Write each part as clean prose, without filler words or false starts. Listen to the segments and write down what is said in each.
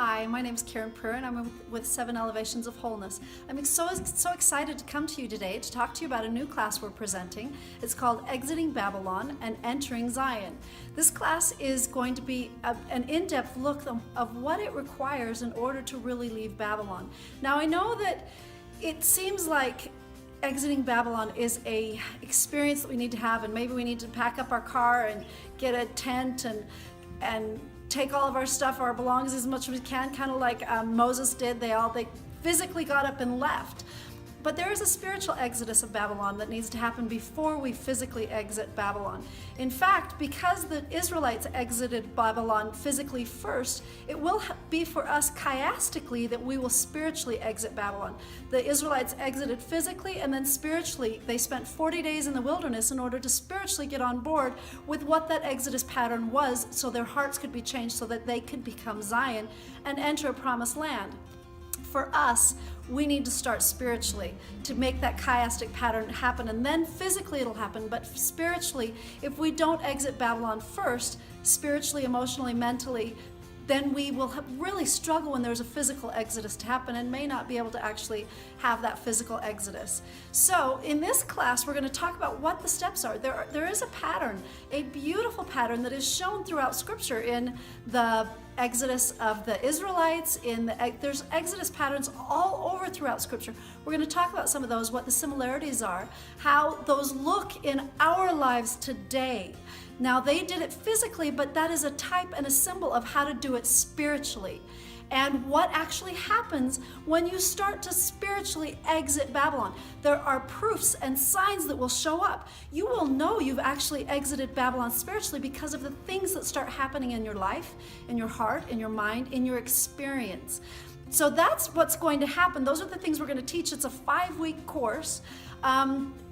Hi, my name is Karen Purr and I'm with 7 Elevations of Wholeness. I'm so excited to come to you today to talk to you about a new class we're presenting. It's called Exiting Babylon and Entering Zion. This class is going to be an in-depth look of what it requires in order to really leave Babylon. Now I know that it seems like exiting Babylon is a experience that we need to have, and maybe we need to pack up our car and get a tent and take all of our stuff, our belongings as much as we can, kind of like Moses did. They physically got up and left. But there is a spiritual exodus of Babylon that needs to happen before we physically exit Babylon. In fact, because the Israelites exited Babylon physically first, it will be for us chiastically that we will spiritually exit Babylon. The Israelites exited physically, and then spiritually they spent 40 days in the wilderness in order to spiritually get on board with what that exodus pattern was, so their hearts could be changed so that they could become Zion and enter a promised land. For us, we need to start spiritually to make that chiastic pattern happen, and then physically it'll happen. But spiritually, if we don't exit Babylon first, spiritually, emotionally, mentally, then we will really struggle when there's a physical exodus to happen and may not be able to actually have that physical exodus. So in this class, we're going to talk about what the steps are. There is a pattern, a beautiful pattern that is shown throughout Scripture in the exodus of the Israelites. There's exodus patterns all over throughout Scripture. We're going to talk about some of those, what the similarities are, how those look in our lives today. Now, they did it physically, but that is a type and a symbol of how to do it spiritually. And what actually happens when you start to spiritually exit Babylon. There are proofs and signs that will show up. You will know you've actually exited Babylon spiritually because of the things that start happening in your life, in your heart, in your mind, in your experience. So that's what's going to happen. Those are the things we're going to teach. It's a 5-week course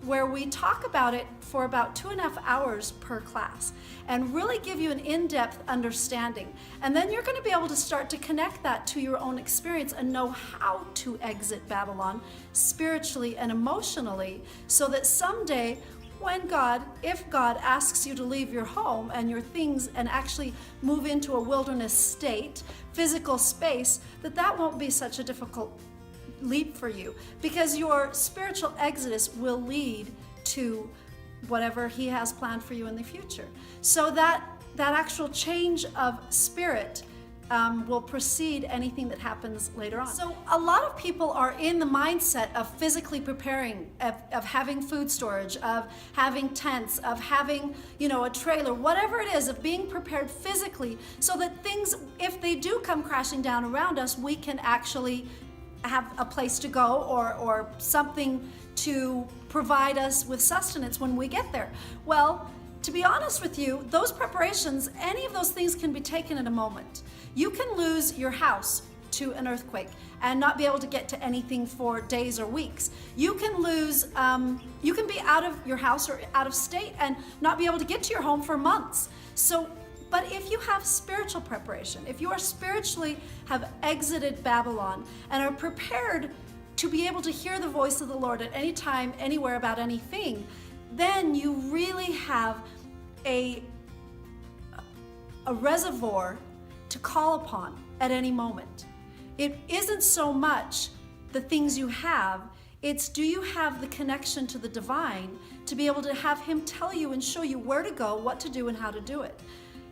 where we talk about it for about 2.5 hours per class and really give you an in-depth understanding. And then you're going to be able to start to connect that to your own experience and know how to exit Babylon spiritually and emotionally, so that someday if God asks you to leave your home and your things and actually move into a wilderness state, physical space, that won't be such a difficult leap for you, because your spiritual exodus will lead to whatever He has planned for you in the future. So that actual change of spirit will precede anything that happens later on. So a lot of people are in the mindset of physically preparing, of having food storage, of having tents, of having, a trailer, whatever it is, of being prepared physically so that things, if they do come crashing down around us, we can actually have a place to go or something to provide us with sustenance when we get there. Well, to be honest with you, those preparations, any of those things can be taken in a moment. You can lose your house to an earthquake and not be able to get to anything for days or weeks. You can lose, you can be out of your house or out of state and not be able to get to your home for months. But if you have spiritual preparation, if you are spiritually have exited Babylon and are prepared to be able to hear the voice of the Lord at any time, anywhere about anything, then you really have a reservoir to call upon at any moment. It isn't so much the things you have, it's do you have the connection to the divine to be able to have Him tell you and show you where to go, what to do, and how to do it.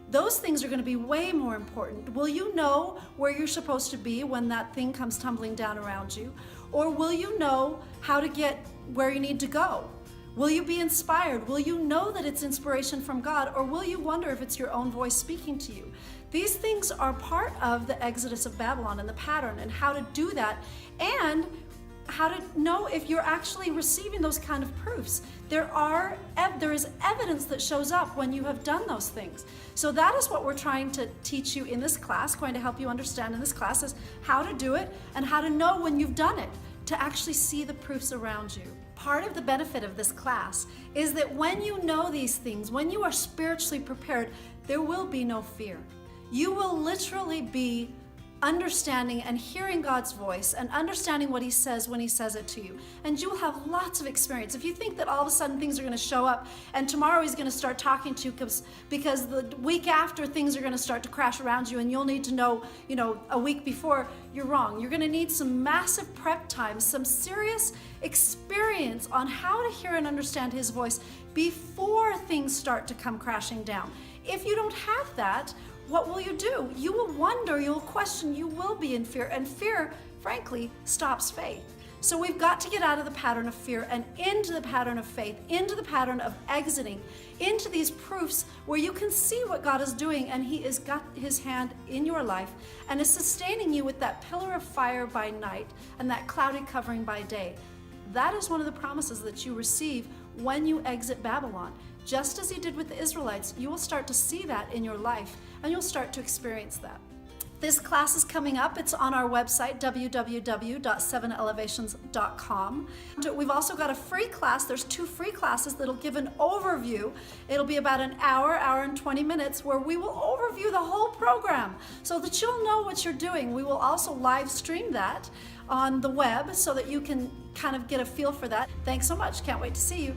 Those things are going to be way more important. Will you know where you're supposed to be when that thing comes tumbling down around you? Or will you know how to get where you need to go? Will you be inspired? Will you know that it's inspiration from God? Or will you wonder if it's your own voice speaking to you? These things are part of the exodus of Babylon and the pattern and how to do that, and how to know if you're actually receiving those kind of proofs. There is evidence that shows up when you have done those things. So that is what we're trying to teach you in this class, going to help you understand in this class, is how to do it and how to know when you've done it, to actually see the proofs around you. Part of the benefit of this class is that when you know these things, when you are spiritually prepared, there will be no fear. You will literally be understanding and hearing God's voice and understanding what he says when he says it to you. And you'll have lots of experience. If you think that all of a sudden things are going to show up and tomorrow he's going to start talking to you because the week after things are going to start to crash around you and you'll need to know, a week before, you're wrong. You're going to need some massive prep time, some serious experience on how to hear and understand his voice before things start to come crashing down. If you don't have that, what will you do? You will wonder, you will question, you will be in fear. And fear, frankly, stops faith. So we've got to get out of the pattern of fear and into the pattern of faith, into the pattern of exiting, into these proofs where you can see what God is doing and he has got his hand in your life and is sustaining you with that pillar of fire by night and that cloudy covering by day. That is one of the promises that you receive when you exit Babylon. Just as he did with the Israelites, you will start to see that in your life and you'll start to experience that. This class is coming up. It's on our website, www.7elevations.com. We've also got a free class. There's 2 free classes that'll give an overview. It'll be about an hour and 20 minutes where we will overview the whole program so that you'll know what you're doing. We will also live stream that on the web so that you can kind of get a feel for that. Thanks so much. Can't wait to see you.